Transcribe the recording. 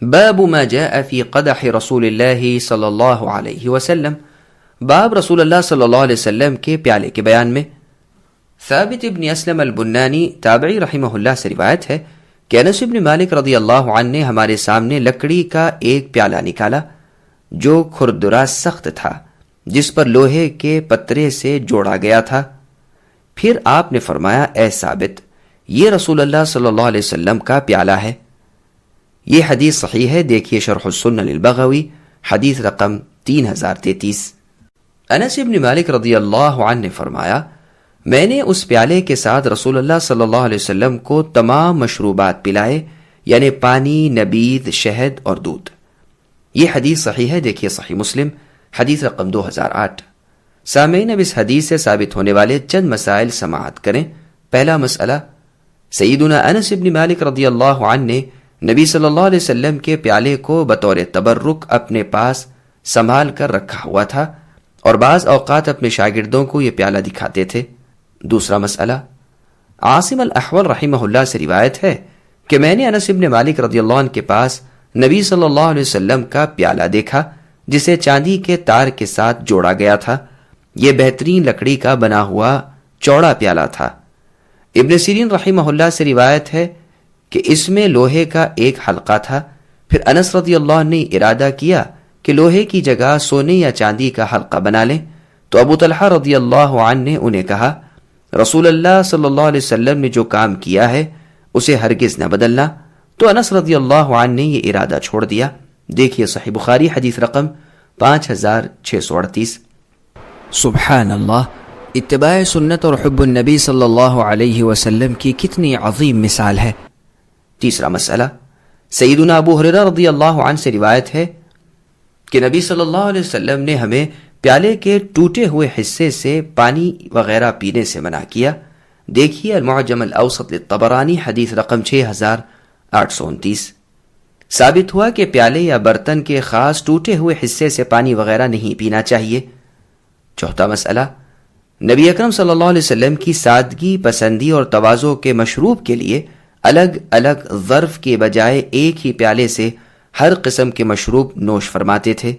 باب ما جاء فی قدح رسول اللہ صلی اللہ علیہ وسلم، باب رسول اللہ صلی اللہ علیہ وسلم کے پیالے کے بیان میں۔ ثابت ابن اسلم البنانی تابعی رحمہ اللہ سے روایت ہے کہ انس بن مالک رضی اللہ عنہ نے ہمارے سامنے لکڑی کا ایک پیالہ نکالا جو کھردرا سخت تھا، جس پر لوہے کے پترے سے جوڑا گیا تھا۔ پھر آپ نے فرمایا، اے ثابت، یہ رسول اللہ صلی اللہ علیہ وسلم کا پیالہ ہے۔ یہ حدیث صحیح ہے، دیکھیے شرح السنن للبغوی، حدیث رقم 3033۔ انس بن مالک رضی اللہ عنہ نے فرمایا، میں نے اس پیالے کے ساتھ رسول اللہ صلی اللہ علیہ وسلم کو تمام مشروبات پلائے، یعنی پانی، نبیذ، شہد اور دودھ۔ یہ حدیث صحیح ہے، دیکھیے صحیح مسلم، حدیث رقم 2008۔ سامعین، اب اس حدیث سے ثابت ہونے والے چند مسائل سماعت کریں۔ پہلا مسئلہ، سیدنا انس بن مالک رضی اللہ عنہ نے نبی صلی اللہ علیہ وسلم کے پیالے کو بطور تبرک اپنے پاس سنبھال کر رکھا ہوا تھا اور بعض اوقات اپنے شاگردوں کو یہ پیالہ دکھاتے تھے۔ دوسرا مسئلہ، عاصم الاحول رحمہ اللہ سے روایت ہے کہ میں نے انس بن مالک رضی اللہ عنہ کے پاس نبی صلی اللہ علیہ وسلم کا پیالہ دیکھا جسے چاندی کے تار کے ساتھ جوڑا گیا تھا۔ یہ بہترین لکڑی کا بنا ہوا چوڑا پیالہ تھا۔ ابن سیرین رحمہ اللہ سے روایت ہے کہ اس میں لوہے کا ایک حلقہ تھا۔ پھر انس رضی اللہ عنہ نے ارادہ کیا کہ لوہے کی جگہ سونے یا چاندی کا حلقہ بنا لیں، تو ابو طلحہ رضی اللہ عنہ نے انہیں کہا، رسول اللہ صلی اللہ علیہ وسلم نے جو کام کیا ہے اسے ہرگز نہ بدلنا۔ تو انس رضی اللہ عنہ نے یہ ارادہ چھوڑ دیا۔ دیکھیے صحیح بخاری، حدیث رقم 5638۔ سبحان اللہ، اتباع سنت اور حب النبی صلی اللہ علیہ وسلم کی کتنی عظیم مثال ہے۔ تیسرا مسئلہ، سیدنا ابو ہریرہ رضی اللہ عنہ سے روایت ہے کہ نبی صلی اللہ علیہ وسلم نے ہمیں پیالے کے ٹوٹے ہوئے حصے سے پانی وغیرہ پینے سے منع کیا۔ دیکھیے المعجم الاوسط للطبرانی، حدیث رقم 6829۔ ثابت ہوا کہ پیالے یا برتن کے خاص ٹوٹے ہوئے حصے سے پانی وغیرہ نہیں پینا چاہیے۔ چوتھا مسئلہ، نبی اکرم صلی اللہ علیہ وسلم کی سادگی پسندی اور تواضع کے مشروب کے لیے الگ الگ ظرف کے بجائے ایک ہی پیالے سے ہر قسم کے مشروب نوش فرماتے تھے۔